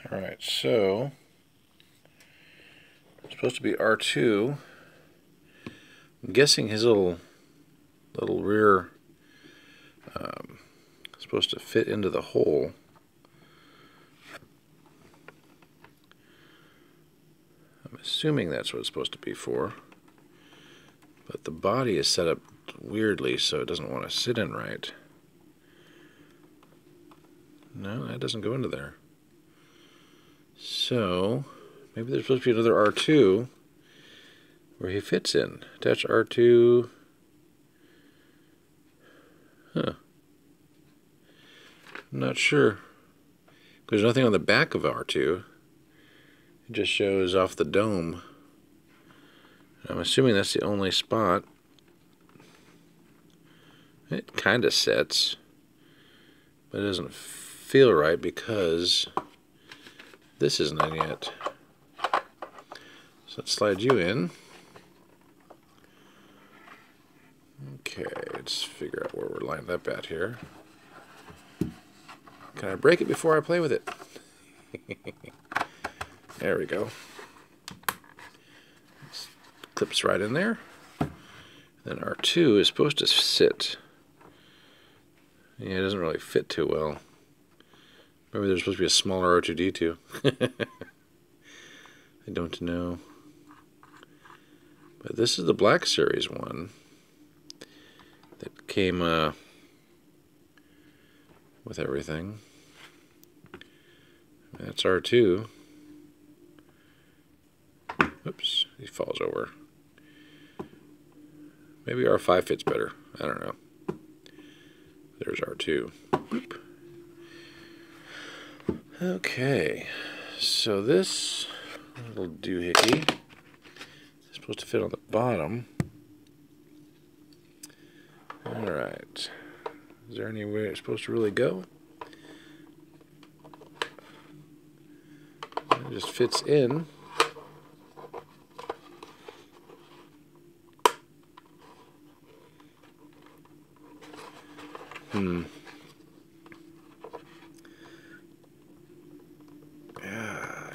Alright, so it's supposed to be R2. I'm guessing his little rear is supposed to fit into the hole. I'm assuming that's what it's supposed to be for. But the body is set up weirdly so it doesn't want to sit in right. No, that doesn't go into there. So, maybe there's supposed to be another R2 where he fits in. Attach R2. Huh. I'm not sure. There's nothing on the back of R2. It just shows off the dome. I'm assuming that's the only spot. It kind of sits, but it doesn't feel right because this isn't in yet. So let's slide you in. Okay, let's figure out where we're lined up at here. Can I break it before I play with it? There we go. This clips right in there. Then R2 is supposed to sit. Yeah, it doesn't really fit too well. Maybe there's supposed to be a smaller R2-D2. I don't know. But this is the Black Series one that came with everything. That's R2. Oops, he falls over. Maybe R5 fits better. I don't know. There's R2. Boop. Okay, so this little doohickey is supposed to fit on the bottom. Alright. Is there anywhere it's supposed to really go? It just fits in.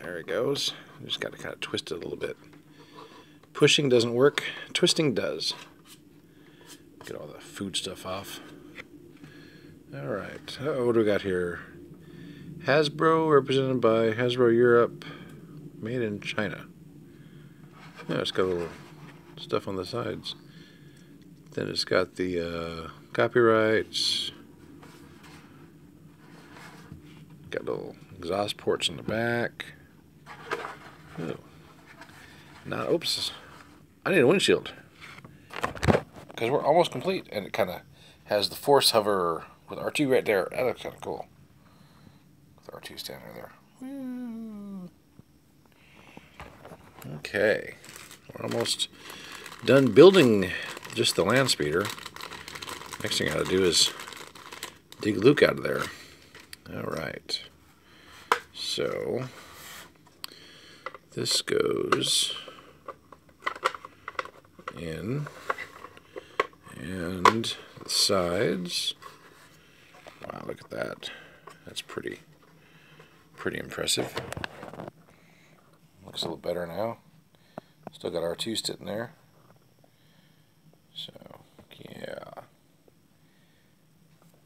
There it goes. Just got to kind of twist it a little bit. Pushing doesn't work. Twisting does. Get all the food stuff off. Alright. What do we got here? Hasbro, represented by Hasbro Europe, made in China. Yeah, it's got a little stuff on the sides. Then it's got the copyrights. Got little exhaust ports in the back. Oh. Now, oops. I need a windshield. Because we're almost complete. And it kind of has the force hover with R2 right there. That looks kind of cool. With R2 standing there. Woo. Okay. We're almost done building just the Landspeeder. Next thing I gotta do is dig Luke out of there. Alright. So this goes in, and the sides. Wow, look at that. That's pretty impressive. Looks a little better now. Still got R2 sitting there. So, yeah.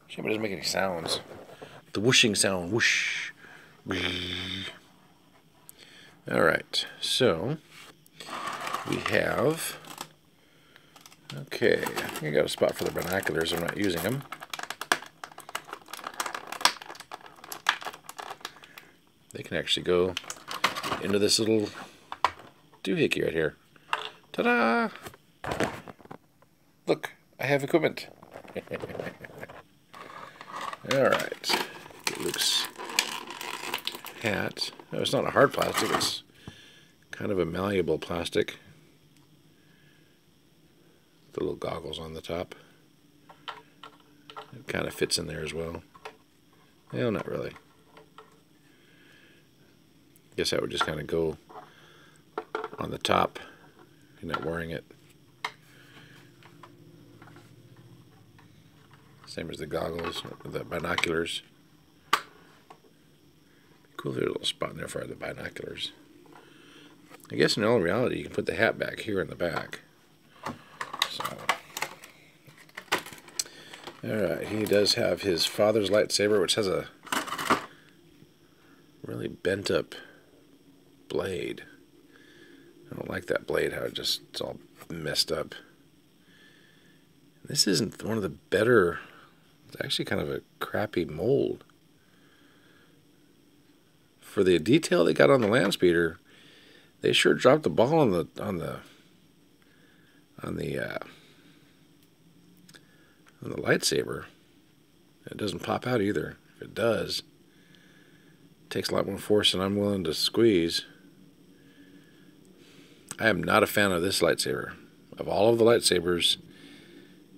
Shame it doesn't make any sounds. The whooshing sound, whoosh. Alright, so we have, okay, I think I got a spot for the binoculars. I'm not using them. They can actually go into this little doohickey right here. Ta-da! Look, I have equipment. Alright, get Luke's hat. No, it's not a hard plastic, it's kind of a malleable plastic. The little goggles on the top. It kind of fits in there as well. Well, not really. Guess that would just kind of go on the top if you're not wearing it. Same as the goggles, the binoculars. Cool little spot in there for the binoculars. I guess in all reality, you can put the hat back here in the back. So, alright, he does have his father's lightsaber, which has a really bent up blade. I don't like that blade, how it's all messed up. This isn't one of the better, it's actually kind of a crappy mold. For the detail they got on the Landspeeder, they sure dropped the ball on the lightsaber. It doesn't pop out either. If it does, it takes a lot more force than I'm willing to squeeze. I am not a fan of this lightsaber. Of all of the lightsabers,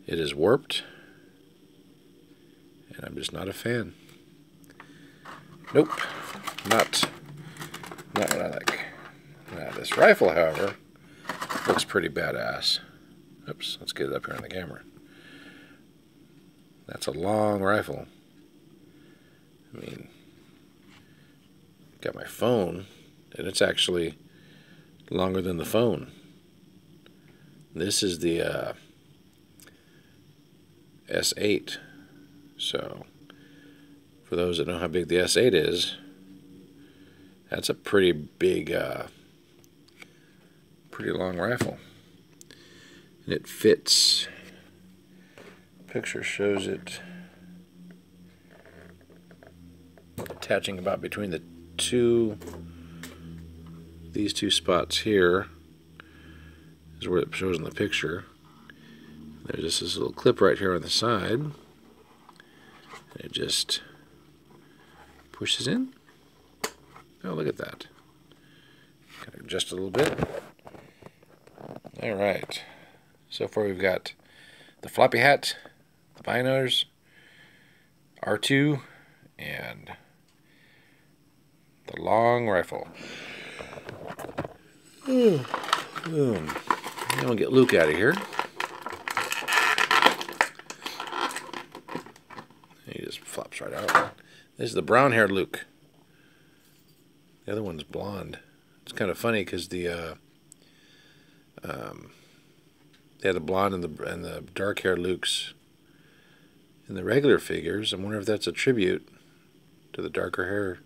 it is warped, and I'm just not a fan. Nope, not what I like. Now, this rifle, however, looks pretty badass. Oops, let's get it up here on the camera. That's a long rifle. I mean, got my phone, and it's actually longer than the phone. This is the S8. So, for those that know how big the S8 is, that's a pretty big, pretty long rifle. And it fits. Picture shows it attaching about between these two spots here is where it shows in the picture. There's just this little clip right here on the side. And it just pushes in. Oh, look at that. Kind of adjust a little bit. Alright. So far we've got the floppy hat, the binos, R2, and the long rifle. Boom. Now we'll get Luke out of here. He just flops right out. This is the brown-haired Luke. The other one's blonde. It's kind of funny because they had the blonde and the dark-haired Lukes in the regular figures. I wonder if that's a tribute to the darker hair.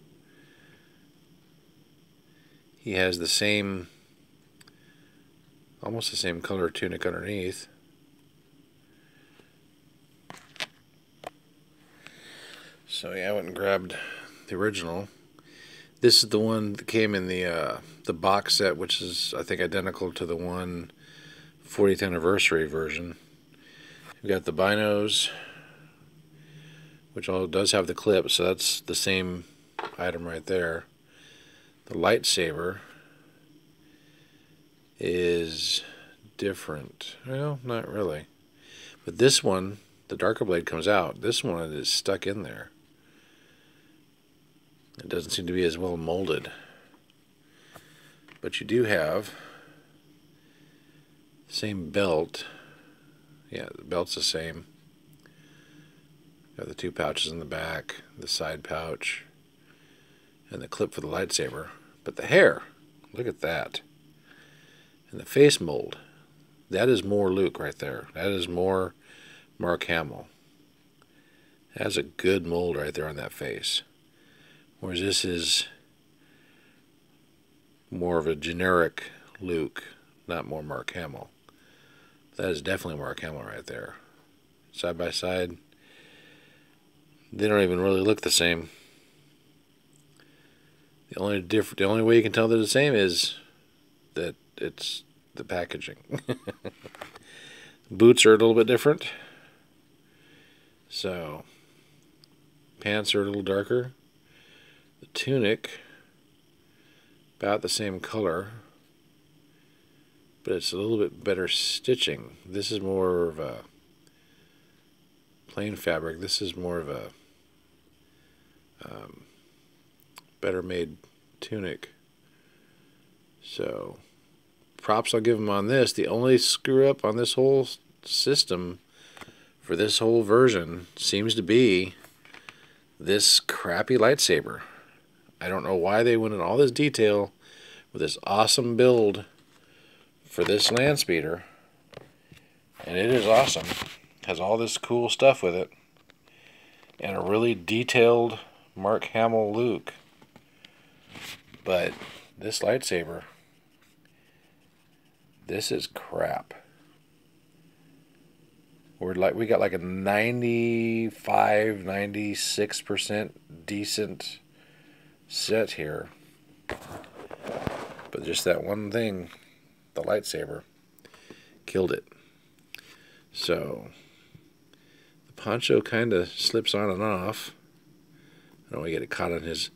He has the same, almost the same color tunic underneath. So yeah, I went and grabbed the original. This is the one that came in the box set, which is, I think, identical to the one 40th anniversary version. We've got the binos, which all does have the clip, so that's the same item right there. The lightsaber is different. Well, not really. But this one, the darker blade comes out. This one is stuck in there. It doesn't seem to be as well molded. But you do have the same belt. Yeah, the belt's the same. Got the two pouches in the back, the side pouch, and the clip for the lightsaber. But the hair, look at that. And the face mold, that is more Luke right there. That is more Mark Hamill. That has a good mold right there on that face. Whereas this is more of a generic Luke, not more Mark Hamill. That is definitely Mark Hamill right there. Side by side, they don't even really look the same. The only way you can tell they're the same is that it's the packaging. Boots are a little bit different. So, pants are a little darker. The tunic, about the same color, but it's a little bit better stitching. This is more of a plain fabric. This is more of a better made tunic. So, props I'll give them on this. The only screw up on this whole system for this whole version seems to be this crappy lightsaber. I don't know why they went in all this detail with this awesome build for this Landspeeder. And it is awesome. Has all this cool stuff with it. And a really detailed Mark Hamill Luke. But this lightsaber, this is crap. We got like a 95, 96% decent set here. But just that one thing, the lightsaber, killed it. So the poncho kind of slips on and off. I don't want to get it caught in his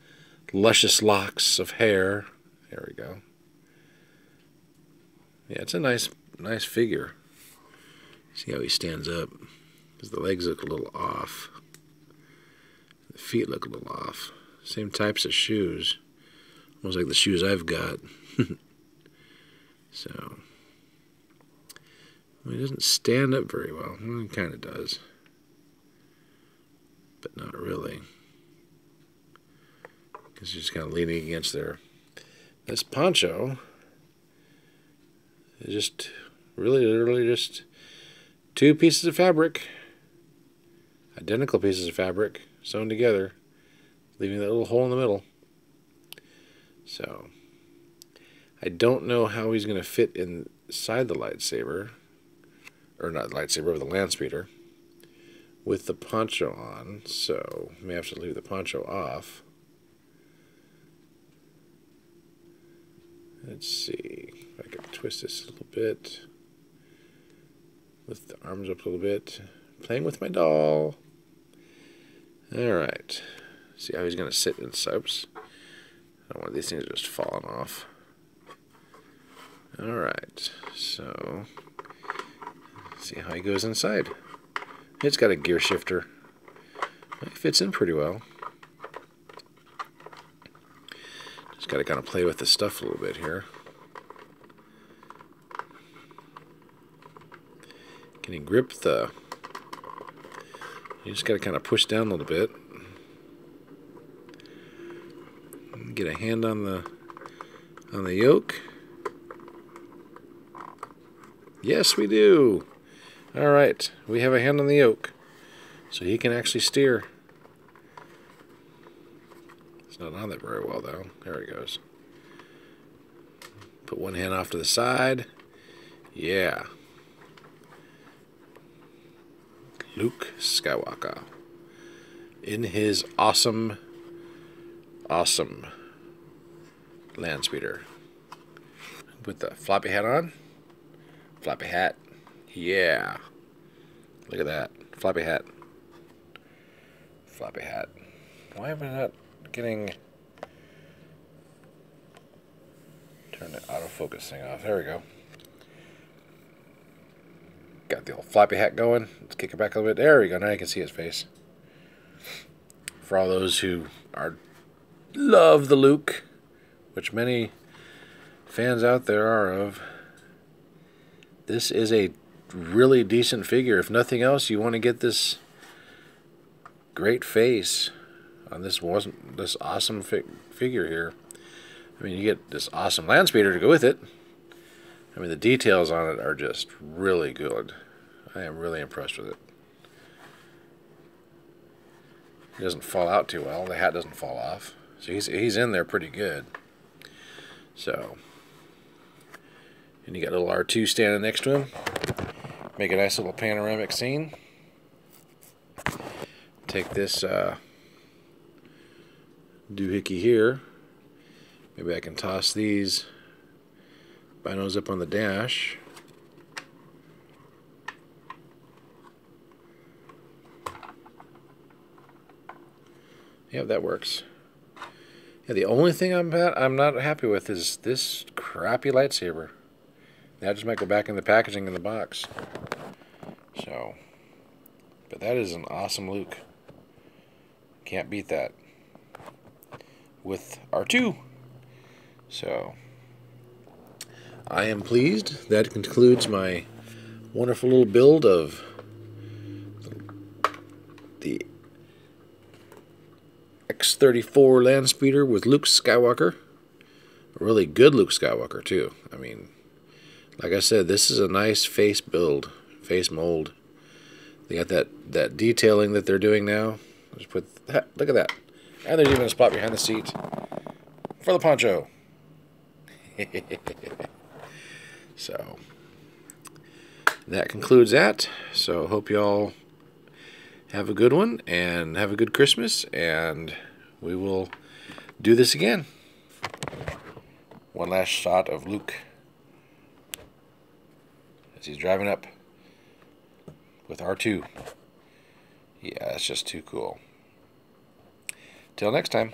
luscious locks of hair. There we go. Yeah, it's a nice figure. See how he stands up, because the legs look a little off. The feet look a little off. Same types of shoes. Almost like the shoes I've got. So, well, he doesn't stand up very well. Well, he kind of does. But not really. Because he's just kind of leaning against there. This poncho is just literally just two pieces of fabric, identical pieces of fabric, sewn together, leaving that little hole in the middle. So, I don't know how he's going to fit inside the lightsaber, or not lightsaber, but the Landspeeder, with the poncho on, so I may have to leave the poncho off. Let's see if I can twist this a little bit. Lift the arms up a little bit. Playing with my doll. Alright. See how he's going to sit in soaps. I don't want these things just falling off. Alright. So, see how he goes inside. It's got a gear shifter. It fits in pretty well. Just got to kind of play with the stuff a little bit here. Can you grip the... You just got to kind of push down a little bit. Get a hand on the yoke. Yes, we do. All right, we have a hand on the yoke, so he can actually steer. It's not on that very well though. There he goes. Put one hand off to the side. Yeah. Luke Skywalker in his awesome Landspeeder. Put the floppy hat on. Floppy hat. Yeah. Look at that. Floppy hat. Floppy hat. Why am I not getting... Turn the autofocus thing off. There we go. Got the old floppy hat going. Let's kick it back a little bit. There we go. Now you can see his face. For all those who love the Luke, which many fans out there are of, this is a really decent figure. If nothing else, you want to get this great face on this awesome figure here. I mean, you get this awesome Landspeeder to go with it. I mean, the details on it are just really good. I am really impressed with it. It doesn't fall out too well. The hat doesn't fall off. So he's in there pretty good. So, and you got little R2 standing next to him. Make a nice little panoramic scene. Take this doohickey here. Maybe I can toss these binos up on the dash. Yeah, that works. Yeah, the only thing I'm not happy with is this crappy lightsaber. That just might go back in the packaging in the box. So, but that is an awesome Luke. Can't beat that. With R2. So, I am pleased. That concludes my wonderful little build of the X34 Landspeeder with Luke Skywalker. A really good Luke Skywalker, too. I mean, like I said, this is a nice face build, face mold. They got that detailing that they're doing now. Just put that, look at that. And there's even a spot behind the seat for the poncho. So, that concludes that. So, hope y'all have a good one and have a good Christmas, and we will do this again. One last shot of Luke as he's driving up with R2. Yeah, that's just too cool. Till next time.